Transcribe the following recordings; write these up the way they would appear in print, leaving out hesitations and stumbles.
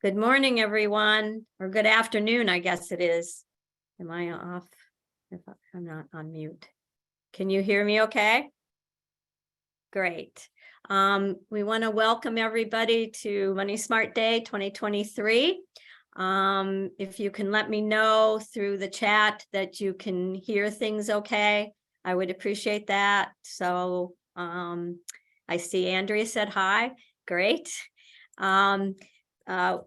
Good morning, everyone, or good afternoon, I guess it is. Am I off? I'm not on mute. Can you hear me okay? Great. We want to welcome everybody to Money Smart Day 2023. If you can let me know through the chat that you can hear things okay, I would appreciate that. So I see Andrea said hi. Great.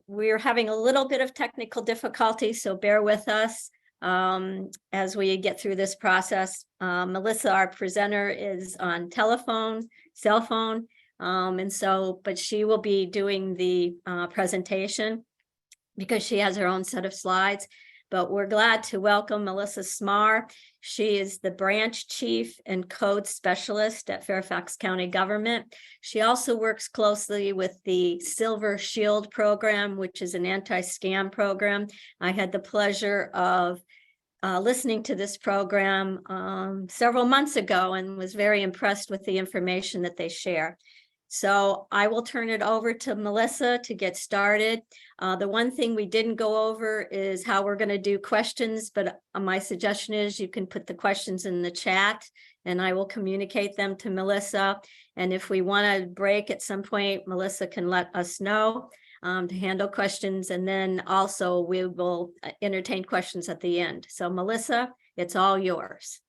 We're having a little bit of technical difficulty, so bear with us as we get through this process. Melissa, our presenter, is on cell phone, but she will be doing the presentation because she has her own set of slides. But we're glad to welcome Melissa Smar. She is the branch chief and code specialist at Fairfax County Government. She also works closely with the Silver Shield program, which is an anti-scam program. I had the pleasure of listening to this program several months ago and was very impressed with the information that they share. So I will turn it over to Melissa to get started. The one thing we didn't go over is how we're going to do questions, but my suggestion is you can put the questions in the chat and I will communicate them to Melissa. And if we want to break at some point, Melissa can let us know to handle questions. And then also we will entertain questions at the end. So Melissa, it's all yours.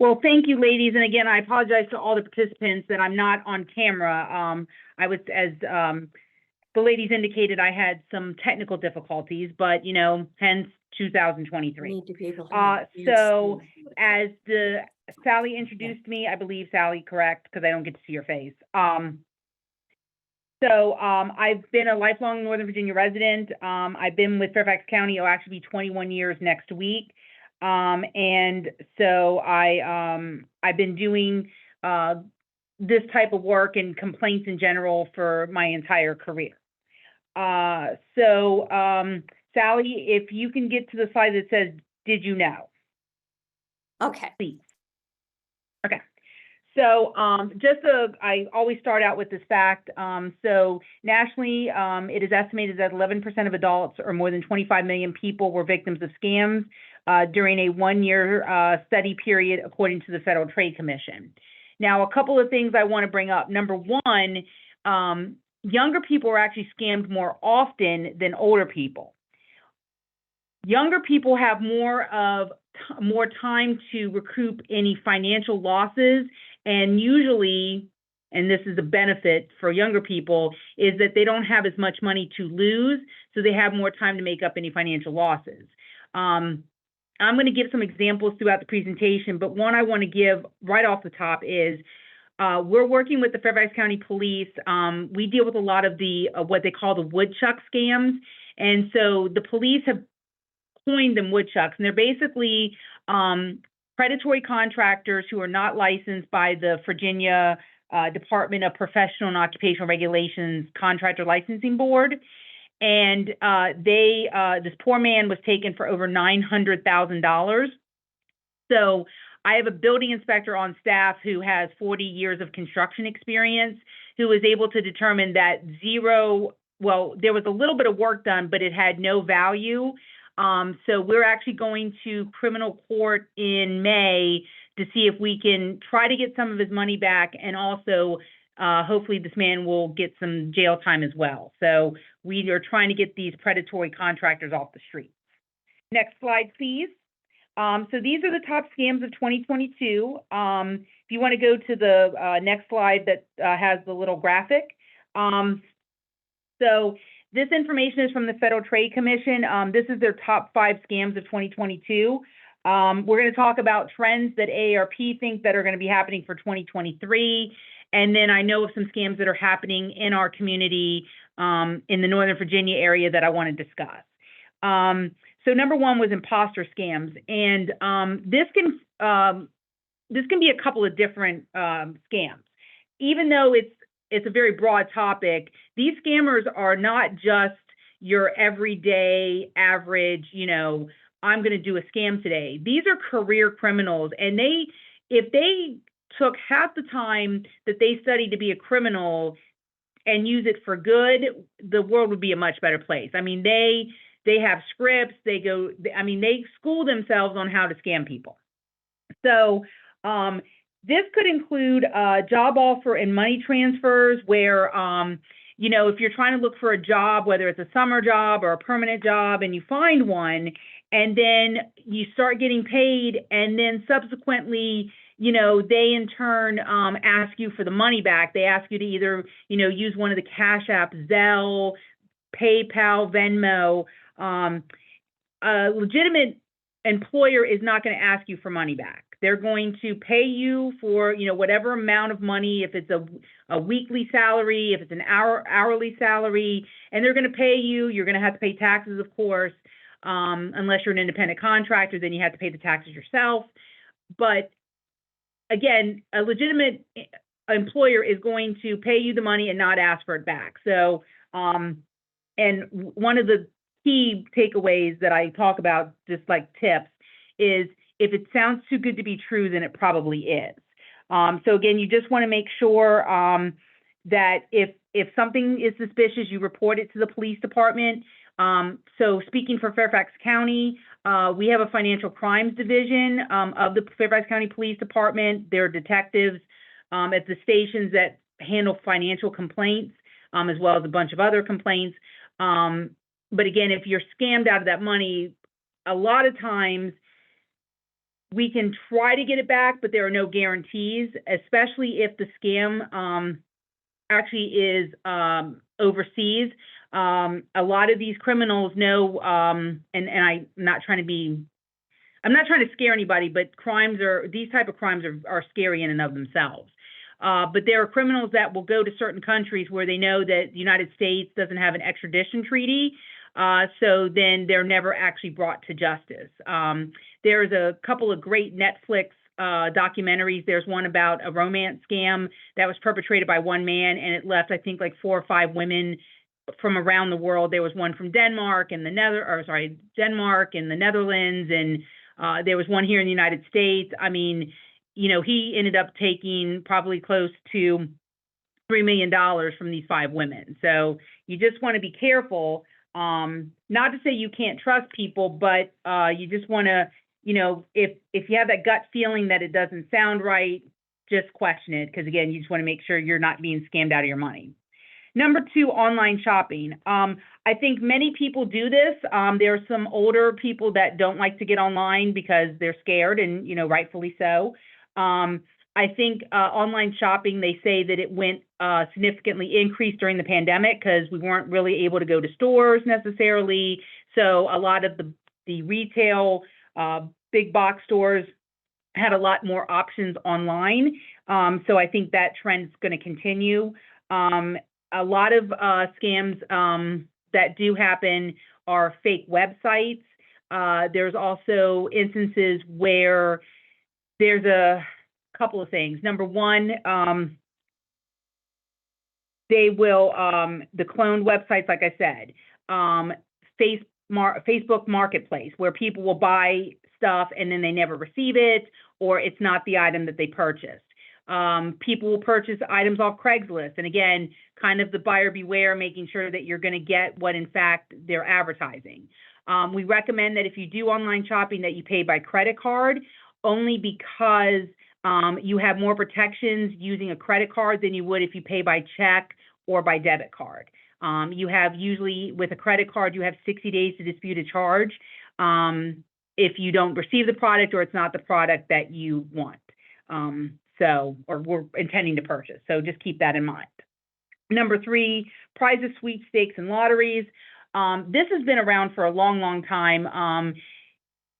Well, thank you, ladies. And again, I apologize to all the participants that I'm not on camera. I was, as the ladies indicated, I had some technical difficulties, but, hence 2023. So as Sally introduced me, I believe Sally, correct? Because I don't get to see your face. I've been a lifelong Northern Virginia resident. I've been with Fairfax County, it'll actually be 21 years next week. And so I've been doing this type of work and complaints in general for my entire career. Sally, if you can get to the slide that says, did you know? Okay. Please. Okay. So I always start out with this fact. So nationally, it is estimated that 11% of adults, or more than 25 million people, were victims of scams during a one-year study period, according to the Federal Trade Commission. Now, a couple of things I want to bring up. Number one, younger people are actually scammed more often than older people. Younger people have more time to recoup any financial losses, and usually, and this is a benefit for younger people, is that they don't have as much money to lose, so they have more time to make up any financial losses. I'm going to give some examples throughout the presentation, but one I want to give right off the top is we're working with the Fairfax County Police. We deal with a lot of the what they call the woodchuck scams, and so the police have coined them woodchucks, and they're basically predatory contractors who are not licensed by the Virginia Department of Professional and Occupational Regulations Contractor Licensing Board. And this poor man was taken for over $900,000. So I have a building inspector on staff who has 40 years of construction experience, who was able to determine that there was a little bit of work done, but it had no value. So we're actually going to criminal court in May to see if we can try to get some of his money back, and also hopefully this man will get some jail time as well. So we are trying to get these predatory contractors off the street. Next slide, please. So these are the top scams of 2022. If you want to go to the next slide that has the little graphic. So this information is from the Federal Trade Commission. This is their top 5 scams of 2022. We're going to talk about trends that AARP think that are going to be happening for 2023. And then I know of some scams that are happening in our community in the Northern Virginia area that I want to discuss. So number one was imposter scams. And this can be a couple of different scams. Even though it's a very broad topic, these scammers are not just your everyday average, I'm going to do a scam today. These are career criminals, and if they took half the time that they studied to be a criminal and use it for good, the world would be a much better place. I mean, they have scripts, they school themselves on how to scam people. So this could include job offer and money transfers where, you know, if you're trying to look for a job, whether it's a summer job or a permanent job, and you find one, and then you start getting paid, and then subsequently, you know, they in turn ask you for the money back. They ask you to either, you know, use one of the Cash App, Zelle, PayPal, Venmo. A legitimate employer is not going to ask you for money back. They're going to pay you for, you know, whatever amount of money, if it's a weekly salary, if it's an hourly salary, and they're going to pay you. You're going to have to pay taxes, of course, unless you're an independent contractor, then you have to pay the taxes yourself. But again, a legitimate employer is going to pay you the money and not ask for it back. So, and one of the key takeaways that I talk about, just like tips, is if it sounds too good to be true, then it probably is. So again, you just want to make sure that if something is suspicious, you report it to the police department. So speaking for Fairfax County, we have a financial crimes division of the Fairfax County Police Department. There are detectives at the stations that handle financial complaints, as well as a bunch of other complaints. But again, if you're scammed out of that money, a lot of times we can try to get it back, but there are no guarantees, especially if the scam actually is overseas. A lot of these criminals know, and I'm not trying to scare anybody, but these type of crimes are scary in and of themselves. But there are criminals that will go to certain countries where they know that the United States doesn't have an extradition treaty. So then they're never actually brought to justice. There's a couple of great Netflix documentaries. There's one about a romance scam that was perpetrated by one man, and it left, I think, like 4 or 5 women from around the world. There was one from Denmark and the Netherlands, and there was one here in the United States. I mean, you know, he ended up taking probably close to $3 million from these 5 women. So you just want to be careful. Not to say you can't trust people, but you just want to, you know, if you have that gut feeling that it doesn't sound right, just question it, because again, you just want to make sure you're not being scammed out of your money. Number 2, online shopping. I think many people do this. There are some older people that don't like to get online because they're scared, and, you know, rightfully so. I think online shopping, they say that it went significantly increased during the pandemic because we weren't really able to go to stores necessarily. So a lot of the retail big box stores had a lot more options online. So I think that trend is going to continue. A lot of scams that do happen are fake websites. There's also instances where there's a couple of things. Number one, they will, the cloned websites, like I said, Facebook Marketplace, where people will buy stuff and then they never receive it, or it's not the item that they purchased. People will purchase items off Craigslist. And again, kind of the buyer beware, making sure that you're going to get what in fact they're advertising. We recommend that if you do online shopping that you pay by credit card, only because you have more protections using a credit card than you would if you pay by check or by debit card. You have usually, with a credit card, you have 60 days to dispute a charge if you don't receive the product or it's not the product that you want. Or we're intending to purchase. So just keep that in mind. Number 3, prizes, sweepstakes, and lotteries. This has been around for a long, long time.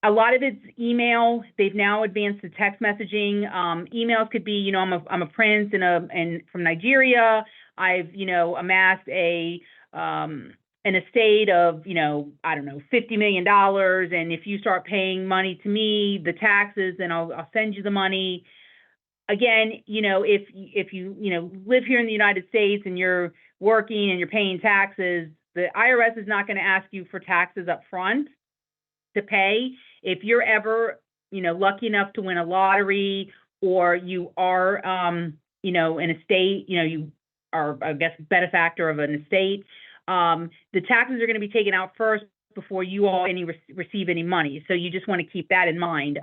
A lot of it's email. They've now advanced to text messaging. Emails could be, you know, I'm a prince and from Nigeria. I've, you know, amassed an estate of, you know, I don't know, $50 million. And if you start paying money to me, the taxes, then I'll send you the money. Again, you know, if you, you know, live here in the United States and you're working and you're paying taxes, the IRS is not going to ask you for taxes up front to pay. If you're ever, you know, lucky enough to win a lottery, or you are, you know, in a state, you know, you I guess, benefactor of an estate. The taxes are going to be taken out first before you all receive any money. So you just want to keep that in mind.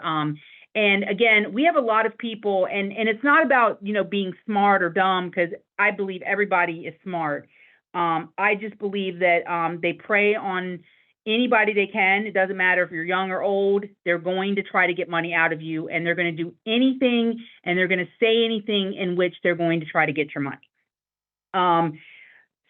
And again, we have a lot of people, and it's not about, you know, being smart or dumb, because I believe everybody is smart. I just believe that they prey on anybody they can. It doesn't matter if you're young or old. They're going to try to get money out of you, and they're going to do anything, and they're going to say anything in which they're going to try to get your money.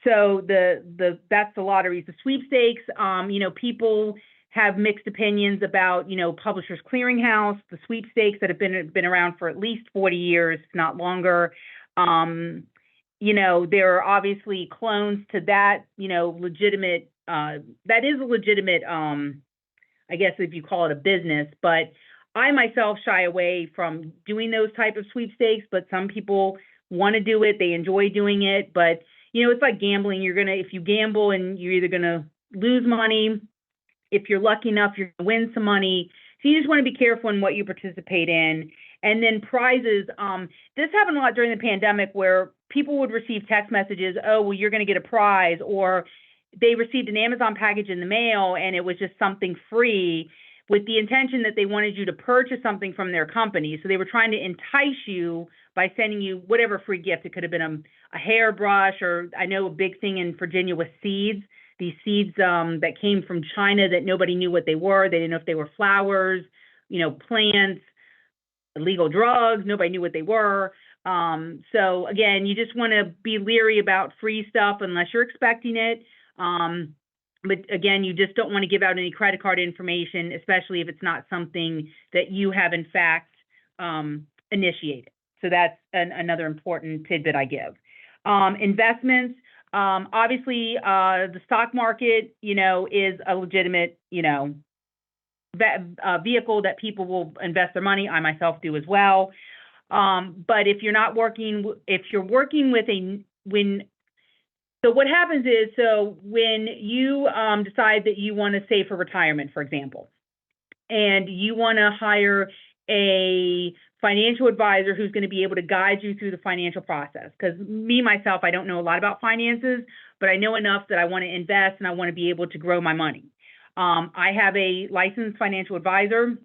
So that's the lotteries. The sweepstakes, you know, people have mixed opinions about, you know, Publishers Clearinghouse, the sweepstakes that have been around for at least 40 years, if not longer. You know, there are obviously clones to that, you know, legitimate, that is a legitimate, I guess if you call it a business, but I myself shy away from doing those type of sweepstakes, but some people want to do it. They enjoy doing it, but you know, it's like gambling. If you gamble, and you're either gonna lose money. If you're lucky enough, you're gonna win some money. So you just want to be careful in what you participate in. And then prizes. This happened a lot during the pandemic, where people would receive text messages, oh, well, you're gonna get a prize, or they received an Amazon package in the mail and it was just something free, with the intention that they wanted you to purchase something from their company. So they were trying to entice you by sending you whatever free gift. It could have been a hairbrush, or I know a big thing in Virginia was seeds. These seeds that came from China that nobody knew what they were. They didn't know if they were flowers, you know, plants, illegal drugs. Nobody knew what they were. So again, you just want to be leery about free stuff unless you're expecting it. But again, you just don't want to give out any credit card information, especially if it's not something that you have in fact initiated. So that's another important tidbit I give. Investments, obviously, the stock market, you know, is a legitimate, you know, vehicle that people will invest their money. I myself do as well. But if you're not working, if you're working with so what happens is, so when you decide that you want to save for retirement, for example, and you want to hire a financial advisor who's going to be able to guide you through the financial process. Because myself, I don't know a lot about finances, but I know enough that I want to invest and I want to be able to grow my money. I have a licensed financial advisor.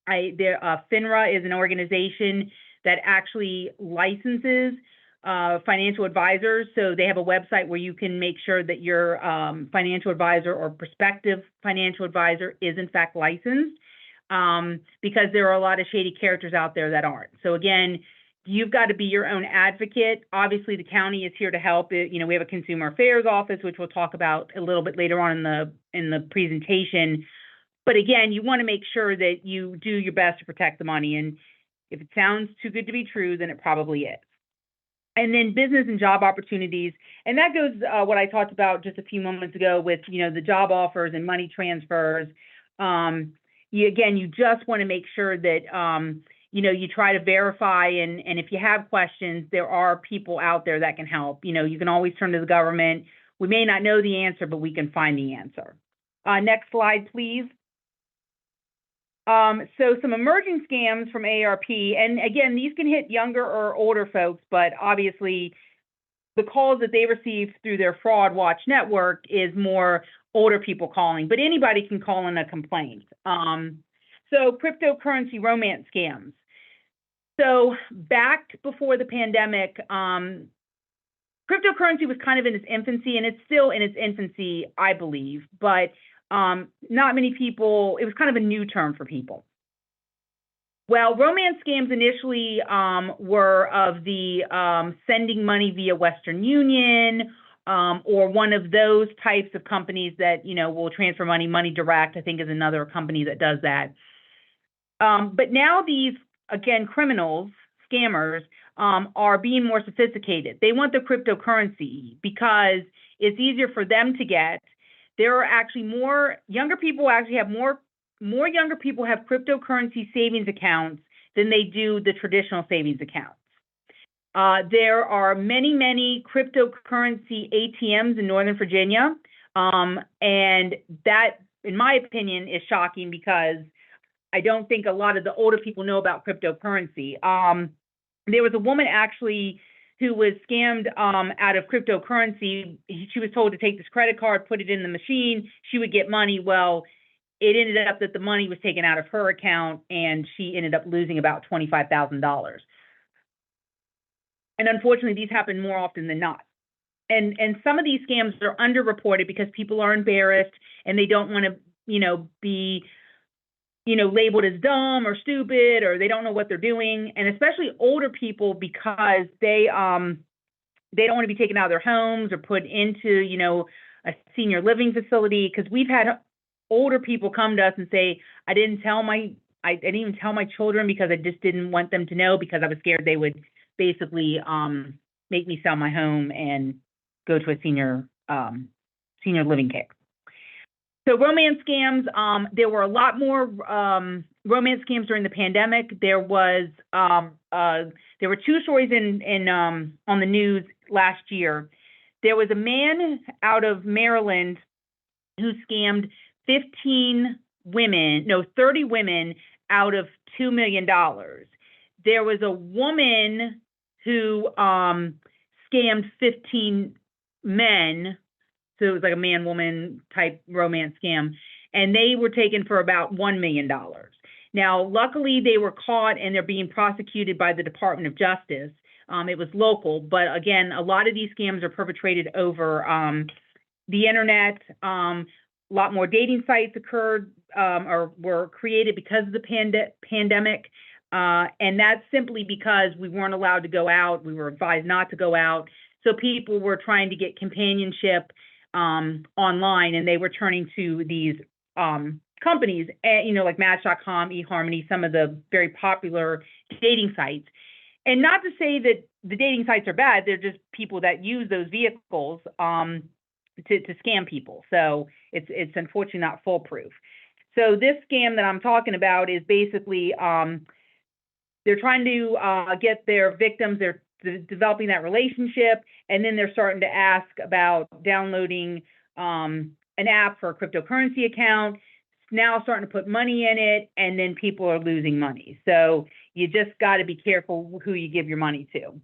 FINRA is an organization that actually licenses financial advisors. So they have a website where you can make sure that your financial advisor or prospective financial advisor is in fact licensed, because there are a lot of shady characters out there that aren't. So again, you've got to be your own advocate. Obviously, the county is here to help. You know, we have a consumer affairs office, which we'll talk about a little bit later on in the presentation. But again, you want to make sure that you do your best to protect the money. And if it sounds too good to be true, then it probably is. And then business and job opportunities. And that goes what I talked about just a few moments ago with, you know, the job offers and money transfers. You just want to make sure that, you know, you try to verify. And if you have questions, there are people out there that can help. You know, you can always turn to the government. We may not know the answer, but we can find the answer. Next slide, please. So some emerging scams from AARP, and again, these can hit younger or older folks, but obviously the calls that they receive through their Fraud Watch network is more older people calling, but anybody can call in a complaint. So cryptocurrency romance scams. So back before the pandemic, cryptocurrency was kind of in its infancy, and it's still in its infancy, I believe, but not many people, it was kind of a new term for people. Well, romance scams initially were of the sending money via Western Union or one of those types of companies that, you know, will transfer money. Money Direct, I think, is another company that does that. But now these, again, criminals, scammers, are being more sophisticated. They want the cryptocurrency because it's easier for them to get. There are actually more younger people have more younger people have cryptocurrency savings accounts than they do the traditional savings accounts. There are many cryptocurrency ATMs in Northern Virginia, and that, in my opinion, is shocking because I don't think a lot of the older people know about cryptocurrency. There was a woman actually who was scammed out of cryptocurrency. She was told to take this credit card, put it in the machine, she would get money. Well, it ended up that the money was taken out of her account and she ended up losing about $25,000. And unfortunately, these happen more often than not. And some of these scams are underreported because people are embarrassed and they don't want to, be, labeled as dumb or stupid, or they don't know what they're doing. And especially older people, because they don't want to be taken out of their homes or put into, a senior living facility. Because we've had older people come to us and say, I didn't even tell my children because I just didn't want them to know, because I was scared they would basically make me sell my home and go to a senior living care. So romance scams, there were a lot more romance scams during the pandemic. There were two stories on the news last year. There was a man out of Maryland who scammed 30 women out of $2 million. There was a woman who scammed 15 men. So it was like a man-woman type romance scam. And they were taken for about $1 million. Now, luckily, they were caught and they're being prosecuted by the Department of Justice. It was local. But again, a lot of these scams are perpetrated over the internet. A lot more dating sites occurred or were created because of the pandemic. And that's simply because we weren't allowed to go out. We were advised not to go out. So people were trying to get companionship online, and they were turning to these companies, like Match.com, eHarmony, some of the very popular dating sites. And not to say that the dating sites are bad, they're just people that use those vehicles to scam people. So it's unfortunately not foolproof. So this scam that I'm talking about is basically they're trying to get their victims, they're developing that relationship, and then they're starting to ask about downloading an app for a cryptocurrency account, now starting to put money in it, and then people are losing money. So you just got to be careful who you give your money to.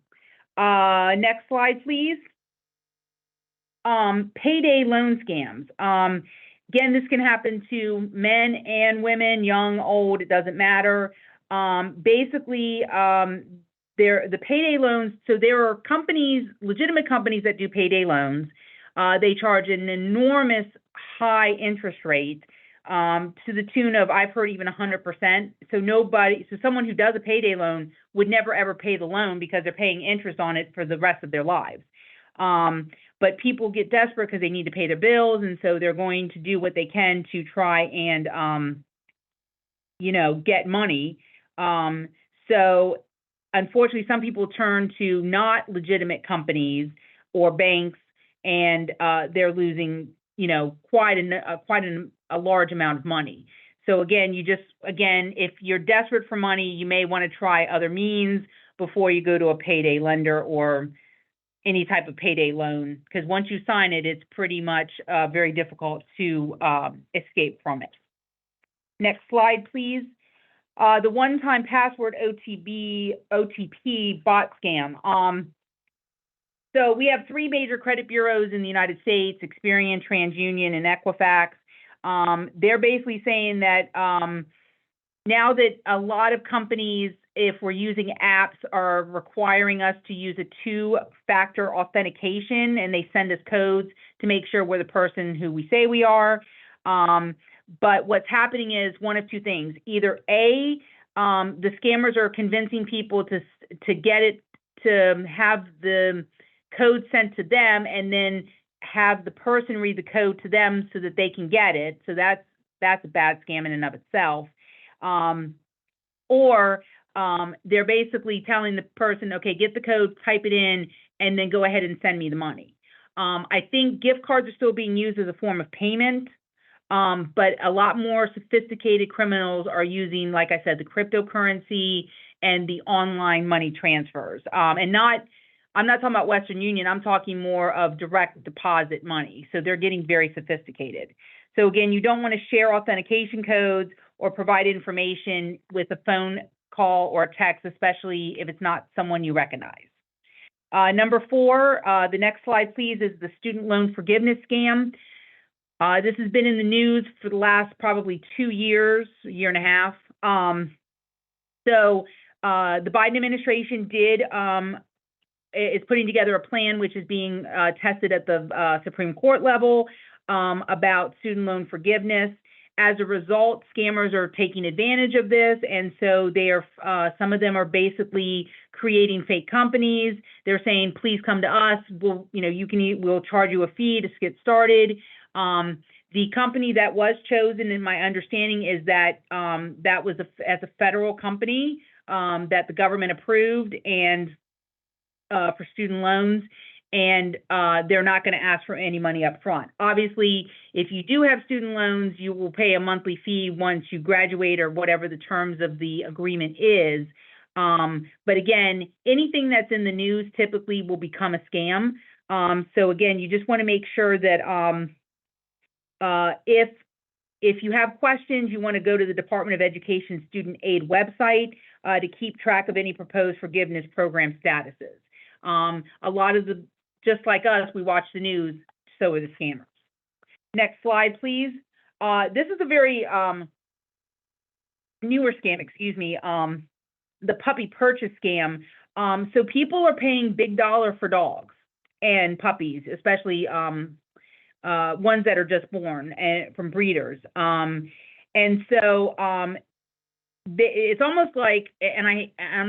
Next slide, please. Payday loan scams. Again, this can happen to men and women, young, old, it doesn't matter. Basically, the payday loans, so there are companies, legitimate companies that do payday loans. They charge an enormous high interest rate to the tune of, I've heard, even 100%. So someone who does a payday loan would never ever pay the loan because they're paying interest on it for the rest of their lives. But people get desperate because they need to pay their bills, and so they're going to do what they can to try and, get money. So unfortunately, some people turn to not legitimate companies or banks, and they're losing, quite a large amount of money. So again, if you're desperate for money, you may want to try other means before you go to a payday lender or any type of payday loan, because once you sign it, it's pretty much very difficult to escape from it. Next slide, please. The one-time password OTP bot scam. So we have 3 major credit bureaus in the United States: Experian, TransUnion, and Equifax. They're basically saying that now that a lot of companies, if we're using apps, are requiring us to use a 2-factor authentication, and they send us codes to make sure we're the person who we say we are. But what's happening is one of two things. Either A, the scammers are convincing people to get it, to have the code sent to them, and then have the person read the code to them so that they can get it. So that's a bad scam in and of itself. Or they're basically telling the person, okay, get the code, type it in, and then go ahead and send me the money. I think gift cards are still being used as a form of payment, but a lot more sophisticated criminals are using, like I said, the cryptocurrency and the online money transfers. I'm not talking about Western Union, I'm talking more of direct deposit money. So they're getting very sophisticated. So again, you don't want to share authentication codes or provide information with a phone call or a text, especially if it's not someone you recognize. Number 4, the next slide, please, is the student loan forgiveness scam. This has been in the news for the last probably 2 years, a year and a half. The Biden administration is putting together a plan which is being tested at the Supreme Court level about student loan forgiveness. As a result, scammers are taking advantage of this, and so they are. Some of them are basically creating fake companies. They're saying, "Please come to us. We'll charge you a fee to get started." The company that was chosen, in my understanding, is that that was as a federal company that the government approved and for student loans, and they're not going to ask for any money up front. Obviously, if you do have student loans, you will pay a monthly fee once you graduate or whatever the terms of the agreement is. But again, anything that's in the news typically will become a scam. So again, you just want to make sure that if you have questions, you want to go to the Department of Education Student Aid website to keep track of any proposed forgiveness program statuses. A lot of just like us, we watch the news, so are the scammers. Next slide, please. This is a very newer scam, the puppy purchase scam. So people are paying big dollar for dogs and puppies, especially ones that are just born and from breeders. And so it's almost like, and I'm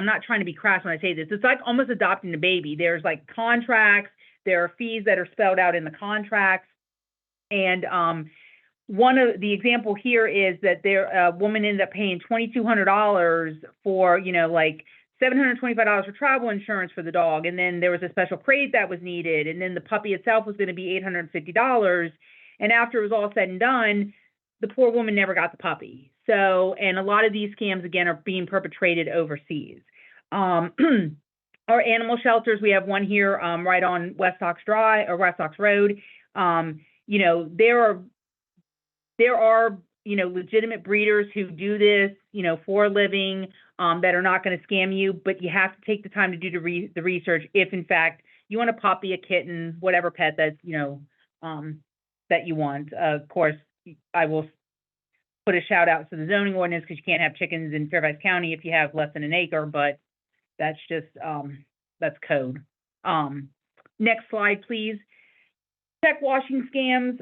not trying to be crass when I say this, it's like almost adopting a baby. There's like contracts, there are fees that are spelled out in the contracts. And one of the example here is that a woman ended up paying $2,200 for, like $725 for travel insurance for the dog. And then there was a special crate that was needed. And then the puppy itself was going to be $850. And after it was all said and done, the poor woman never got the puppy. So, and a lot of these scams, again, are being perpetrated overseas. Our animal shelters, we have one here right on West Sox Drive or West Sox Road. There are legitimate breeders who do this, for a living that are not going to scam you, but you have to take the time to do the research if, in fact, you want a puppy, a kitten, whatever pet that's, that you want. Of course, I will put a shout out to the zoning ordinance because you can't have chickens in Fairfax County if you have less than an acre, but that's just, that's code. Next slide, please. Check washing scams.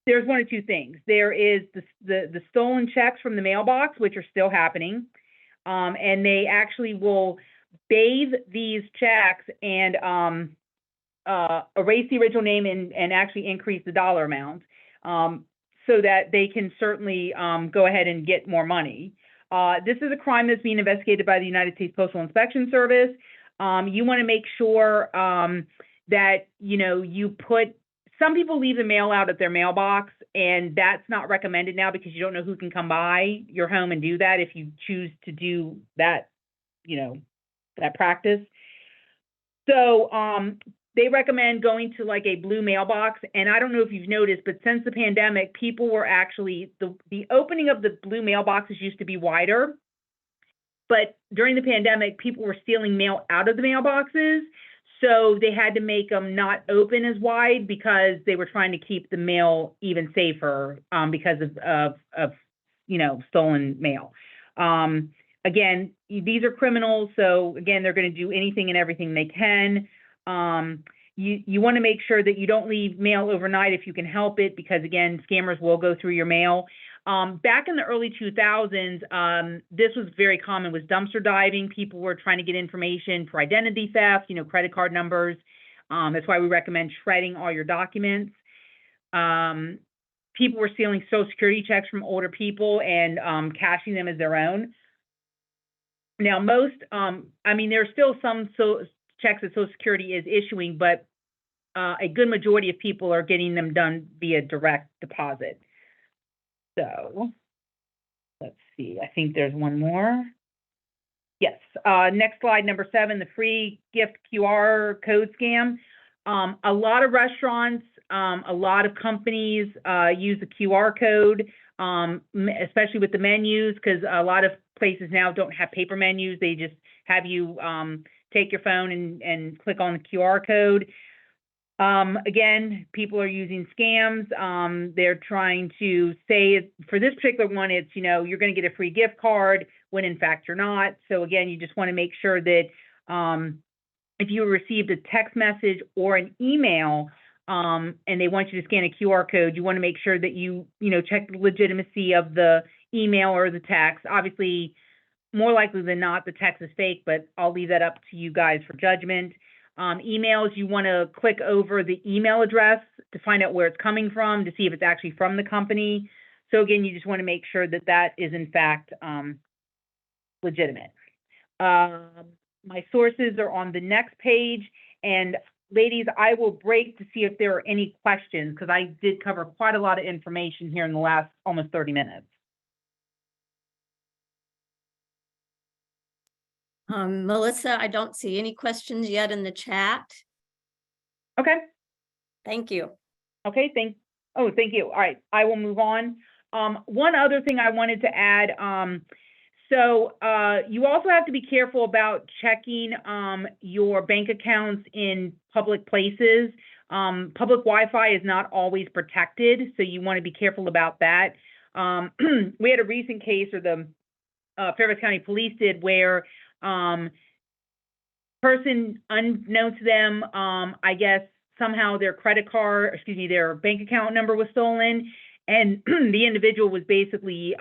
There's one of two things. There is the stolen checks from the mailbox, which are still happening. And they actually will bathe these checks and erase the original name and actually increase the dollar amount so that they can certainly go ahead and get more money. This is a crime that's being investigated by the United States Postal Inspection Service. You want to make sure that, you put, some people leave the mail out at their mailbox, and that's not recommended now because you don't know who can come by your home and do that if you choose to do that, that practice. So they recommend going to like a blue mailbox. And I don't know if you've noticed, but since the pandemic, people were actually, the opening of the blue mailboxes used to be wider. But during the pandemic, people were stealing mail out of the mailboxes. So they had to make them not open as wide because they were trying to keep the mail even safer because of stolen mail. Again, these are criminals. So again, they're going to do anything and everything they can. You want to make sure that you don't leave mail overnight if you can help it, because again, scammers will go through your mail. Back in the early 2000s, this was very common, was dumpster diving. People were trying to get information for identity theft, credit card numbers. That's why we recommend shredding all your documents. People were stealing Social Security checks from older people and cashing them as their own. Now, most, there's still some checks that Social Security is issuing, but a good majority of people are getting them done via direct deposit. So let's see, I think there's one more. Yes, next slide, number 7, the free gift QR code scam. A lot of restaurants, a lot of companies use the QR code, especially with the menus, because a lot of places now don't have paper menus. They just have you take your phone and click on the QR code. Again, people are using scams. They're trying to say, for this particular one, it's, you're going to get a free gift card when in fact you're not. So again, you just want to make sure that if you received a text message or an email, and they want you to scan a QR code, you want to make sure that you check the legitimacy of the email or the text. Obviously, more likely than not, the text is fake, but I'll leave that up to you guys for judgment. Emails, you want to click over the email address to find out where it's coming from, to see if it's actually from the company. So again, you just want to make sure that that is in fact legitimate. My sources are on the next page. And ladies, I will break to see if there are any questions, because I did cover quite a lot of information here in the last almost 30 minutes. Melissa, I don't see any questions yet in the chat. Okay. Thank you. Okay, thank you. All right, I will move on. One other thing I wanted to add, so you also have to be careful about checking your bank accounts in public places. Public Wi-Fi is not always protected, so you want to be careful about that. We had a recent case, or the Fairfax County Police did, where person unknown to them, I guess somehow their their bank account number was stolen, and the individual was basically,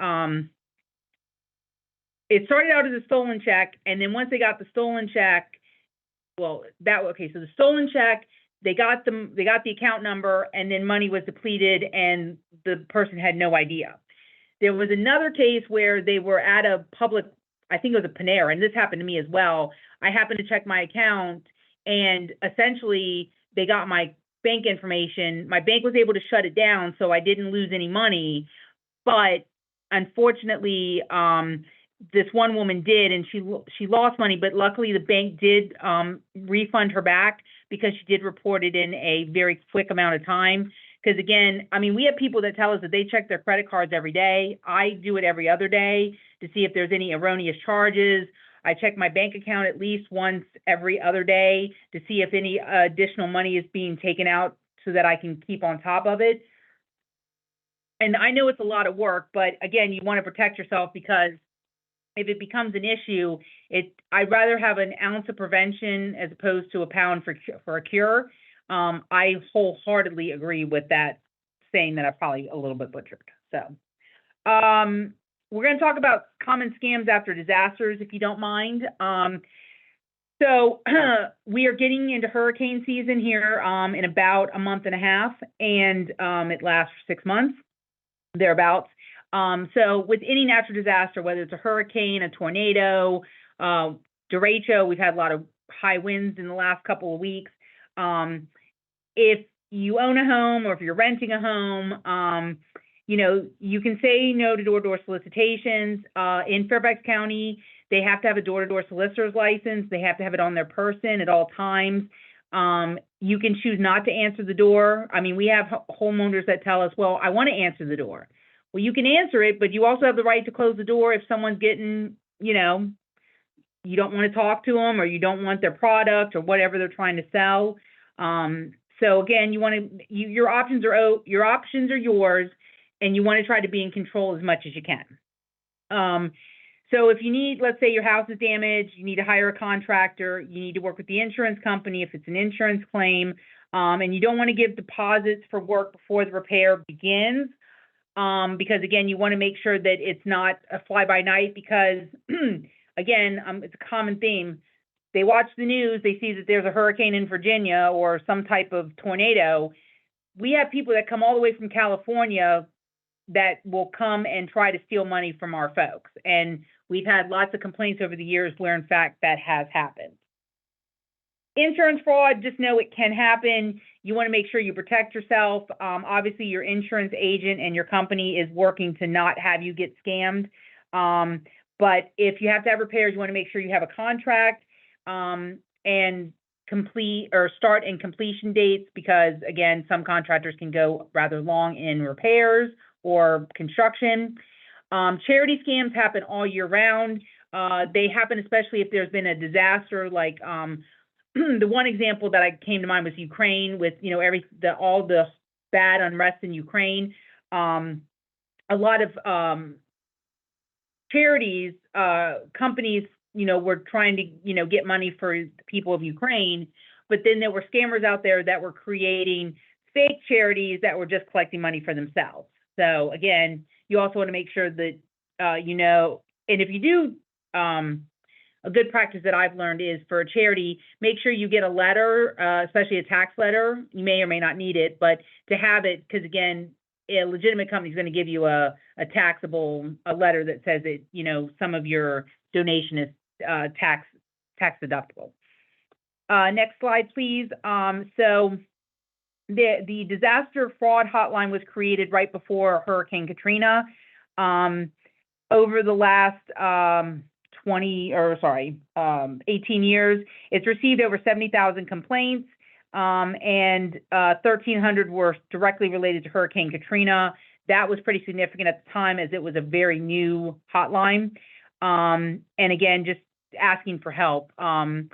it started out as a stolen check, and then once they got the stolen check, so the stolen check, they got the account number, and then money was depleted, and the person had no idea. There was another case where they were at a public, I think it was a Panera, and this happened to me as well. I happened to check my account, and essentially they got my bank information. My bank was able to shut it down, so I didn't lose any money. But unfortunately, this one woman did, and she lost money. But luckily, the bank did refund her back, because she did report it in a very quick amount of time. Because again, I mean, we have people that tell us that they check their credit cards every day. I do it every other day to see if there's any erroneous charges. I check my bank account at least once every other day to see if any additional money is being taken out, so that I can keep on top of it. And I know it's a lot of work, but again, you want to protect yourself, because if it becomes an issue, I'd rather have an ounce of prevention as opposed to a pound for a cure. I wholeheartedly agree with that saying that I probably a little bit butchered. So we're going to talk about common scams after disasters, if you don't mind. So we are getting into hurricane season here in about a month and a half, and it lasts for 6 months, thereabouts. So with any natural disaster, whether it's a hurricane, a tornado, derecho, we've had a lot of high winds in the last couple of weeks. If you own a home, or if you're renting a home, you can say no to door-to-door solicitations. In Fairfax County, they have to have a door-to-door solicitor's license. They have to have it on their person at all times. You can choose not to answer the door. I mean, we have homeowners that tell us, well, I want to answer the door. Well, you can answer it, but you also have the right to close the door if someone's getting, you don't want to talk to them, or you don't want their product, or whatever they're trying to sell. So again, your options are yours, and you want to try to be in control as much as you can. So if you need, let's say your house is damaged, you need to hire a contractor, you need to work with the insurance company if it's an insurance claim, and you don't want to give deposits for work before the repair begins, because again, you want to make sure that it's not a fly-by-night, because again, it's a common theme. They watch the news, they see that there's a hurricane in Virginia or some type of tornado. We have people that come all the way from California that will come and try to steal money from our folks. And we've had lots of complaints over the years where, in fact, that has happened. Insurance fraud, just know it can happen. You want to make sure you protect yourself. Obviously, your insurance agent and your company is working to not have you get scammed. But if you have to have repairs, you want to make sure you have a contract. And start and completion dates, because again, some contractors can go rather long in repairs or construction. Charity scams happen all year round. They happen especially if there's been a disaster, like the one example that I came to mind was Ukraine, with all the bad unrest in Ukraine. A lot of charities, companies, were trying to, get money for the people of Ukraine, but then there were scammers out there that were creating fake charities that were just collecting money for themselves. So again, you also want to make sure that, and if you do, a good practice that I've learned is, for a charity, make sure you get a letter, especially a tax letter. You may or may not need it, but to have it, because again, a legitimate company is going to give you a letter that says that, some of your donation is tax deductible. Next slide, please. So the disaster fraud hotline was created right before Hurricane Katrina. Over the last 18 years, it's received over 70,000 complaints, and 1,300 were directly related to Hurricane Katrina. That was pretty significant at the time, as it was a very new hotline. And again, just asking for help, and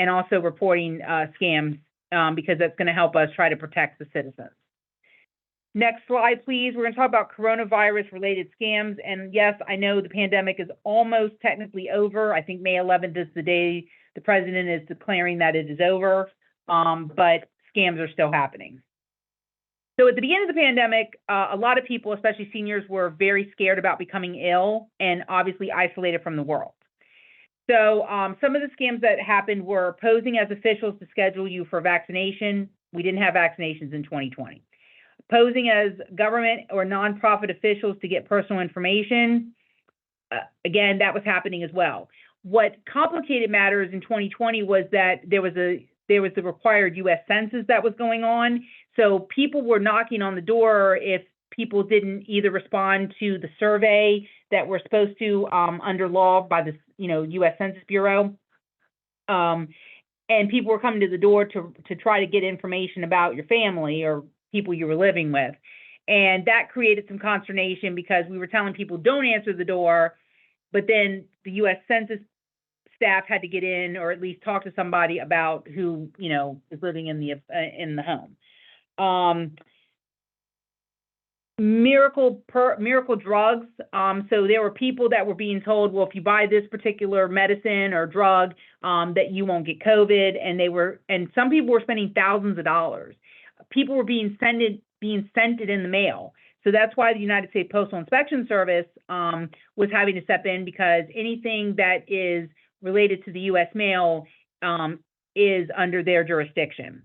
also reporting scams, because that's going to help us try to protect the citizens. Next slide, please. We're going to talk about coronavirus-related scams. And yes, I know the pandemic is almost technically over. I think May 11th is the day the president is declaring that it is over, but scams are still happening. So at the beginning of the pandemic, a lot of people, especially seniors, were very scared about becoming ill and obviously isolated from the world. So some of the scams that happened were posing as officials to schedule you for vaccination. We didn't have vaccinations in 2020. Posing as government or nonprofit officials to get personal information. Again, that was happening as well. What complicated matters in 2020 was that there was the required U.S. Census that was going on. So people were knocking on the door if people didn't either respond to the survey that we're supposed to under law by the U.S. Census Bureau. And people were coming to the door to try to get information about your family or people you were living with. And that created some consternation, because we were telling people, don't answer the door, but then the U.S. Census staff had to get in, or at least talk to somebody about who, is living in the home. Miracle drugs. So there were people that were being told, well, if you buy this particular medicine or drug, that you won't get COVID. And some people were spending thousands of dollars. People were being sent it in the mail. So that's why the United States Postal Inspection Service was having to step in, because anything that is related to the U.S. mail is under their jurisdiction.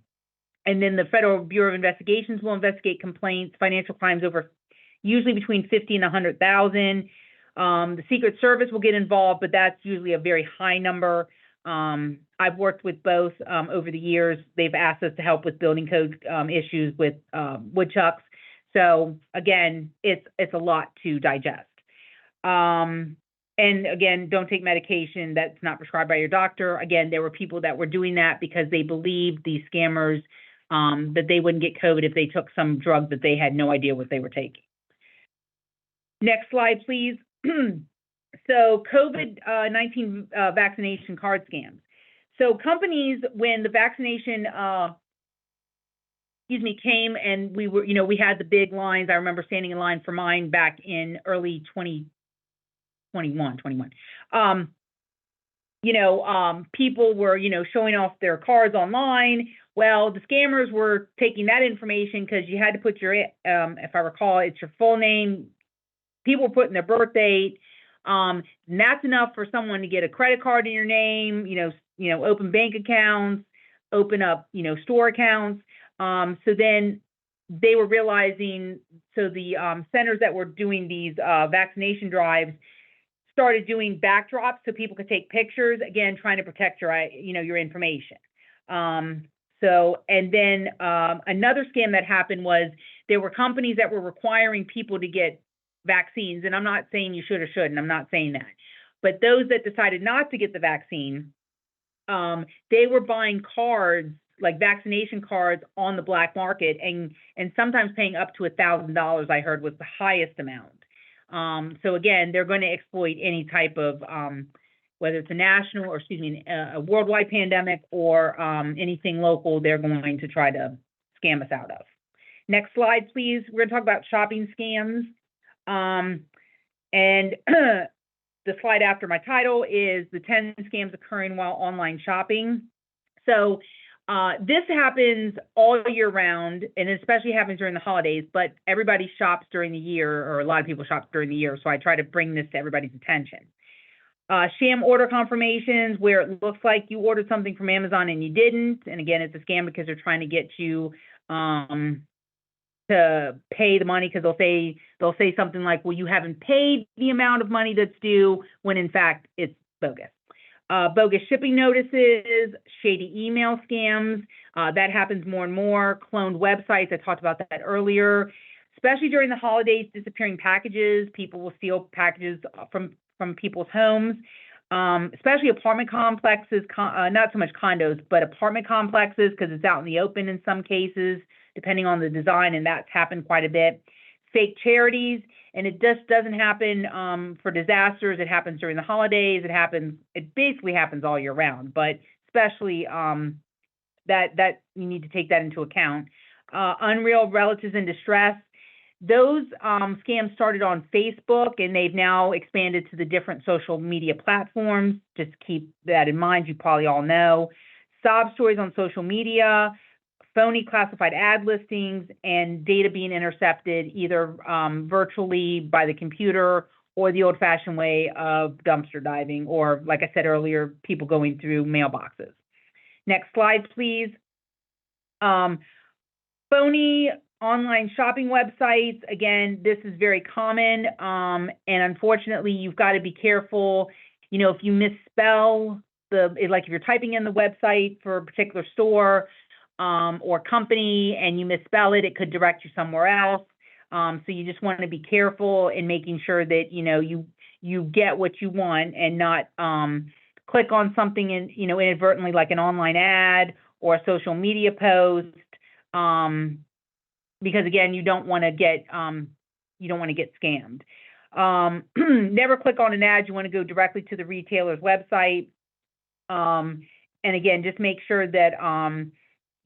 And then the Federal Bureau of Investigations will investigate complaints, financial crimes over usually between 50 and 100,000. The Secret Service will get involved, but that's usually a very high number. I've worked with both over the years. They've asked us to help with building code issues with woodchucks. So again, it's a lot to digest. And again, don't take medication that's not prescribed by your doctor. Again, there were people that were doing that because they believed these scammers that they wouldn't get COVID if they took some drug that they had no idea what they were taking. Next slide, please. So COVID-19 vaccination card scams. So companies, when the vaccination, came, and we were, we had the big lines. I remember standing in line for mine back in early 2021. People were, showing off their cards online. Well, the scammers were taking that information, because you had to put your, if I recall, it's your full name. People were putting their birth date. And that's enough for someone to get a credit card in your name, open bank accounts, open up, store accounts. So then they were realizing, so the centers that were doing these vaccination drives started doing backdrops so people could take pictures, again, trying to protect your, your information. And then another scam that happened was there were companies that were requiring people to get vaccines. And I'm not saying you should or shouldn't, I'm not saying that. But those that decided not to get the vaccine, they were buying cards, like vaccination cards, on the black market, and sometimes paying up to $1,000, I heard, was the highest amount. So again, they're going to exploit any type of whether it's a national or, excuse me, a worldwide pandemic or anything local, they're going to try to scam us out of. Next slide, please. We're going to talk about shopping scams. And the slide after my title is the 10 scams occurring while online shopping. So this happens all year round, and especially happens during the holidays, but everybody shops during the year, or a lot of people shop during the year, so I try to bring this to everybody's attention. Sham order confirmations, where it looks like you ordered something from Amazon and you didn't, and again, it's a scam because they're trying to get you to pay the money, because they'll say something like, well, you haven't paid the amount of money that's due, when in fact it's bogus. Bogus shipping notices, shady email scams, that happens more and more. Cloned websites, I talked about that earlier. Especially during the holidays, disappearing packages. People will steal packages from people's homes, especially apartment complexes, not so much condos, but apartment complexes, because it's out in the open in some cases, depending on the design, and that's happened quite a bit. Fake charities, and it just doesn't happen for disasters. It happens during the holidays. It basically happens all year round, but especially that you need to take that into account. Unreal relatives in distress. Those scams started on Facebook, and they've now expanded to the different social media platforms. Just keep that in mind. You probably all know. Sob stories on social media, phony classified ad listings, and data being intercepted either virtually by the computer or the old-fashioned way of dumpster diving, or, like I said earlier, people going through mailboxes. Next slide, please. Phony online shopping websites. Again, this is very common, and unfortunately, you've got to be careful. You know, if you misspell like if you're typing in the website for a particular store or company and you misspell it, it could direct you somewhere else. So you just want to be careful in making sure that, you know, you get what you want, and not click on something inadvertently, like an online ad or a social media post. Because again, you don't want to get scammed. Never click on an ad. You want to go directly to the retailer's website. And again, just make sure that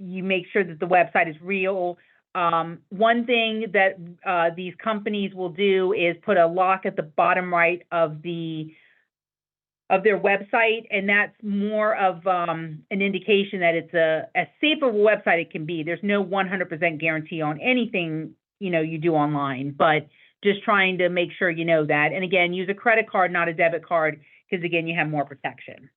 you make sure that the website is real. One thing that these companies will do is put a lock at the bottom right of their website, and that's more of an indication that it's a safer website it can be. There's no 100% guarantee on anything you do online, but just trying to make sure you know that. And again, use a credit card, not a debit card, because again, you have more protection.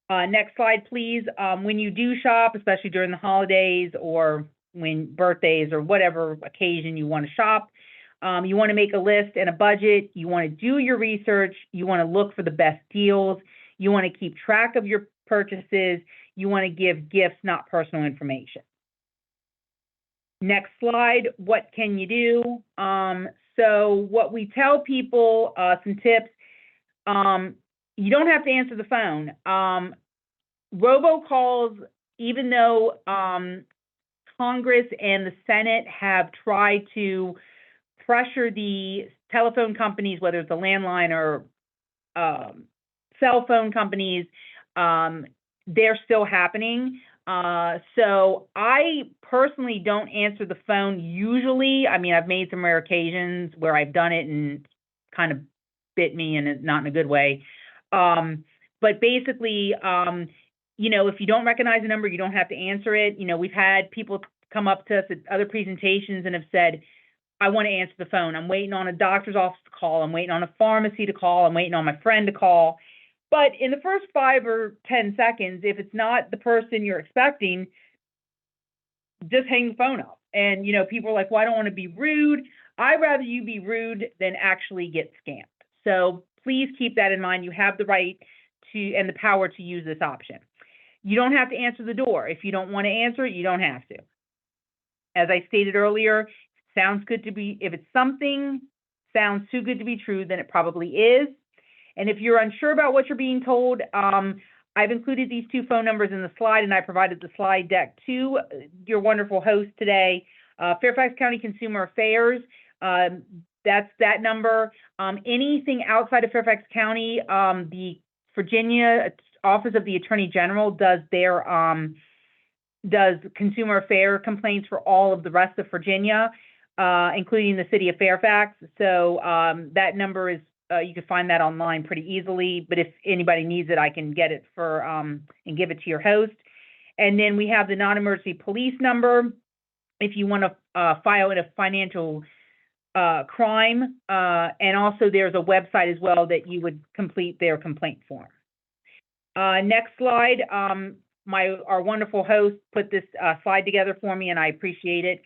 Next slide, please. When you do shop, especially during the holidays or when birthdays or whatever occasion you want to shop, you want to make a list and a budget. You want to do your research. You want to look for the best deals. You want to keep track of your purchases. You want to give gifts, not personal information. Next slide. What can you do? So what we tell people, some tips, you don't have to answer the phone. Robocalls, even though Congress and the Senate have tried to pressure the telephone companies, whether it's a landline or cell phone companies, they're still happening. So I personally don't answer the phone usually. I mean, I've made some rare occasions where I've done it and kind of bit me, and it's not in a good way. But basically, if you don't recognize a number, you don't have to answer it. We've had people come up to us at other presentations and have said, I want to answer the phone. I'm waiting on a doctor's office to call. I'm waiting on a pharmacy to call. I'm waiting on my friend to call. But in the first 5 or 10 seconds, if it's not the person you're expecting, just hang the phone up. And, people are like, well, I don't want to be rude. I'd rather you be rude than actually get scammed. So please keep that in mind. You have the right to and the power to use this option. You don't have to answer the door. If you don't want to answer it, you don't have to. As I stated earlier, if it's something sounds too good to be true, then it probably is. And if you're unsure about what you're being told, I've included these two phone numbers in the slide, and I provided the slide deck to your wonderful host today. Fairfax County Consumer Affairs, that's that number. Anything outside of Fairfax County, the Virginia Office of the Attorney General does their does consumer affair complaints for all of the rest of Virginia, including the city of Fairfax. So that number is, you can find that online pretty easily, but if anybody needs it, I can get it for, and give it to your host. And then we have the non-emergency police number. If you want to file in a financial crime, and also there's a website as well that you would complete their complaint form. Next slide. Our wonderful host put this slide together for me, and I appreciate it.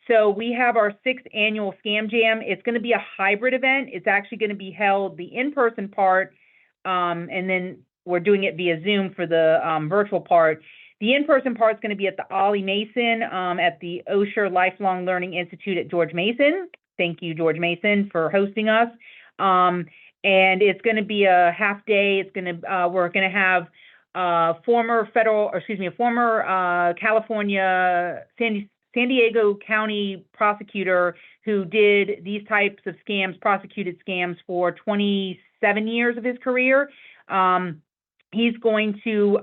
So we have our 6th annual Scam Jam. It's going to be a hybrid event. It's actually going to be held the in-person part, and then we're doing it via Zoom for the virtual part. The in-person part is going to be at the Ollie Mason at the Osher Lifelong Learning Institute at George Mason. Thank you, George Mason, for hosting us. And it's going to be a half day. It's going to we're going to have former California San Diego County prosecutor who did these types of scams, prosecuted scams for 27 years of his career. He's going to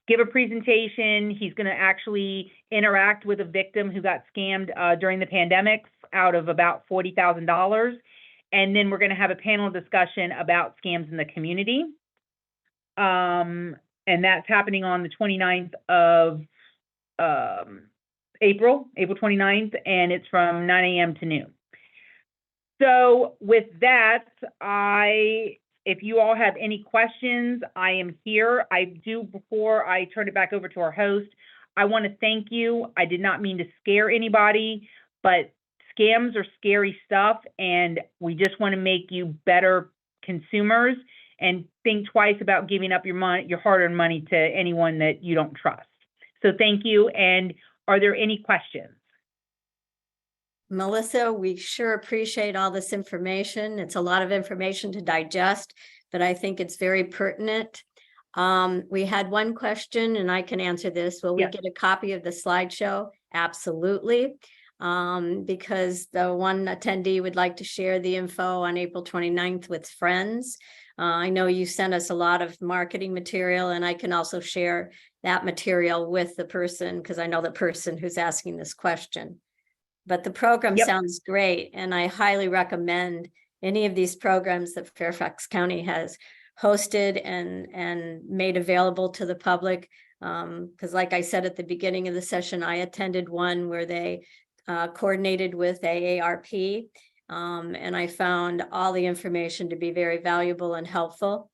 give a presentation. He's going to actually interact with a victim who got scammed during the pandemic out of about $40,000. And then we're going to have a panel discussion about scams in the community. And that's happening on the 29th of April 29th, and it's from 9 a.m. to noon. So with that, if you all have any questions, I am here. Before I turn it back over to our host, I want to thank you. I did not mean to scare anybody, but scams are scary stuff, and we just want to make you better consumers and think twice about giving up your money, your hard-earned money, to anyone that you don't trust. So thank you. And are there any questions? Melissa, we sure appreciate all this information. It's a lot of information to digest, but I think it's very pertinent. We had one question, and I can answer this. Will we get a copy of the slideshow? Absolutely. Because the one attendee would like to share the info on April 29th with friends. I know you sent us a lot of marketing material, and I can also share that material with the person, because I know the person who's asking this question. But the program sounds great, and I highly recommend any of these programs that Fairfax County has hosted and made available to the public. Because like I said at the beginning of the session, I attended one where they coordinated with AARP. And I found all the information to be very valuable and helpful.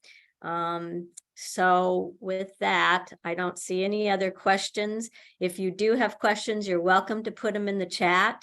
So with that, I don't see any other questions. If you do have questions, you're welcome to put them in the chat.